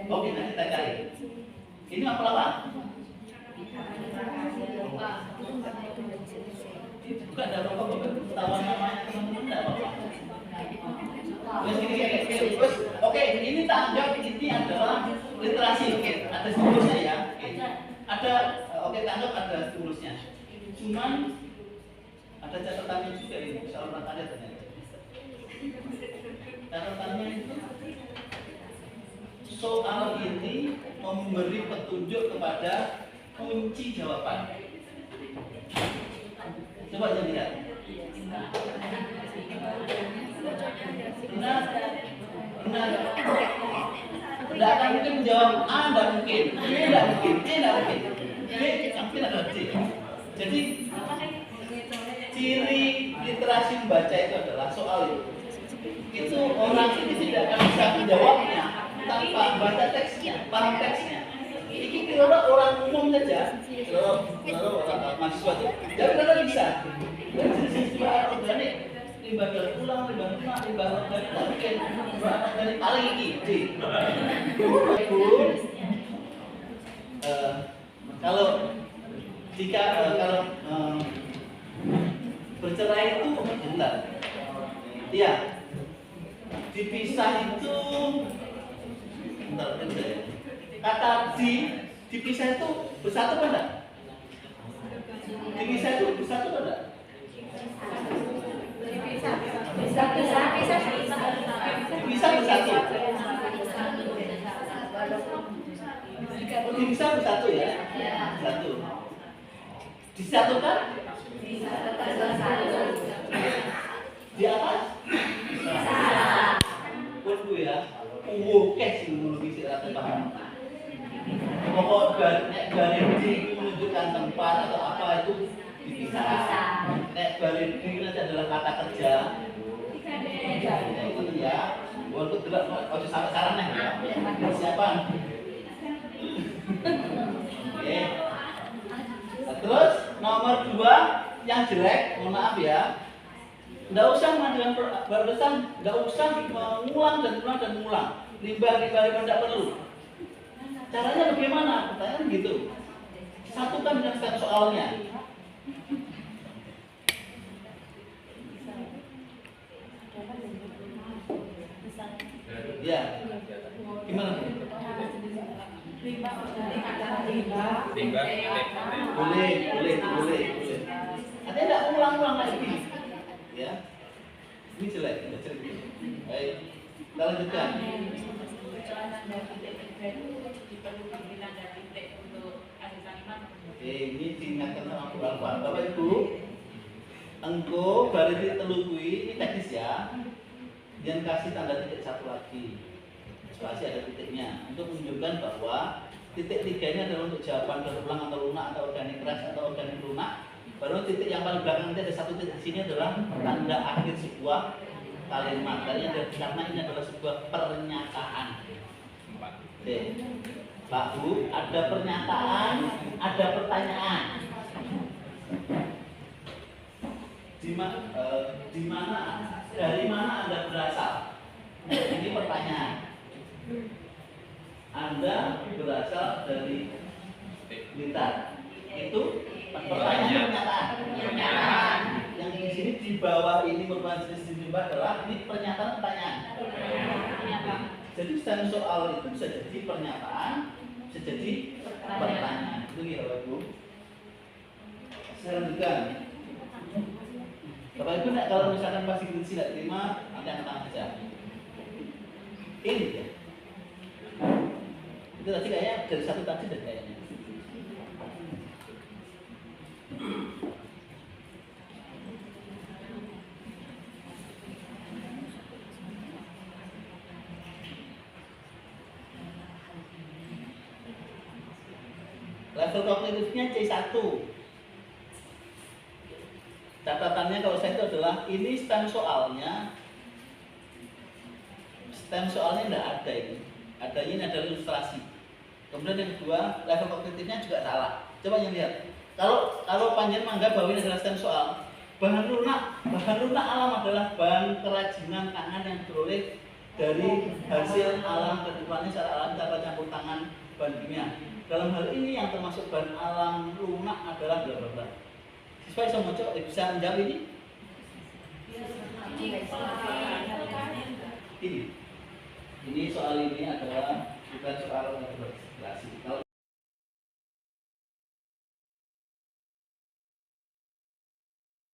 Oke, nanti kita cari. Ini apa? Bukan ada rokok, tahu namanya teman-teman enggak apa-apa. Oke, ini tanggap ini adalah literasi. Oke, ada stimulusnya ya. Ada tanggap ada stimulusnya. Cuman ada catatannya juga ini, soal ada ternyata. Catatannya itu soal ini memberi petunjuk kepada kunci jawaban. Coba aja lihat. Benar. Tidak akan mungkin menjawab A, tidak mungkin. B, tidak mungkin. C, tidak mungkin. B, mungkin adalah C. Jadi ciri literasi membaca itu adalah soal itu orang ini tidak akan bisa menjawabnya tanpa baca teksnya, paham teksnya. Ini kalau orang umum saja, kalau orang mahasiswa itu, ya benar bisa. Limbah organik, limbah daur ulang, limbah lunak, limbah organik mungkin, limbah organik paling ini. Kalau bercerai itu bentar. Iya. Dipisah itu bentar. Kata dipisah itu bersatu apa enggak? Dipisah itu bersatu apa enggak? Dipisah bersatu. Dipisah bersatu ya? Satu. Disatukan? Di atas? Waduh ya. Oke sih dulu bisa paham. Pokok garis ini menunjukkan tempat atau apa itu dipisah. Nek garis ini nanti adalah kata kerja. Itu ya. Walaupun tidak harus sampai saran ya. Persiapan. Oke. Terus nomor 2 yang jelek, mohon maaf ya. Tidak usah dengan berpesan, tidak usah mengulang dan mengulang. Limbah tidak perlu. Caranya bagaimana? Pertanyaan gitu. Satukan dengan satu soalnya. Ya. Gimana? Boleh. Ada tidak ulang-ulang lagi? Ya. Ini jelek. Baik. Kita lanjutkan. Ini diingatkan sama Bu Alfa. Bapak Ibu, engko baris telu kuwi ini teknis ya. Jangan kasih tanda titik satu lagi. Spasi ada titiknya untuk menunjukkan bahwa titik 3 ini adalah untuk jawaban berulang atau lunak atau organik keras atau organik lunak. Baru titik yang paling belakang nanti ada satu titik di sini adalah tanda akhir sebuah kalimat. Karena ini adalah sebuah pernyataan. Oke. Pak Bu, ada pernyataan, ada pertanyaan. Dari mana Anda berasal? Ini pertanyaan. Anda berasal dari Blitar. Itu pertanyaan pernyataan. Yang di sini di bawah ini merupakan jenis limbah adalah ini pernyataan pertanyaan. Jadi stem soal itu bisa jadi pernyataan, bisa jadi pertanyaan. Itu ya Bapak Ibu. Saya lanjutkan. Bapak Ibu, kalau misalkan masih tidak terima, nanti angkat tangan saja. Ini ya. Itu tadi kayaknya dari satu tadi dan kayaknya. Level kognitifnya C1. Catatannya kalau saya itu adalah ini stem soalnya tidak ada ini. Adanya ini adalah ilustrasi. Kemudian yang kedua, level kognitifnya juga salah. Coba yang lihat. Kalau panjang menganggap bahwa ini adalah stem soal, bahan lunak alam adalah bahan kerajinan tangan yang diperoleh dari hasil alam kehidupannya secara alami tanpa campur tangan bahan kimia. Dalam hal ini yang termasuk bahan alam lunak adalah bla bla bla. Siswa bisa menjawab ini? Ini soal ini adalah bukan soal interpretasi. Kalau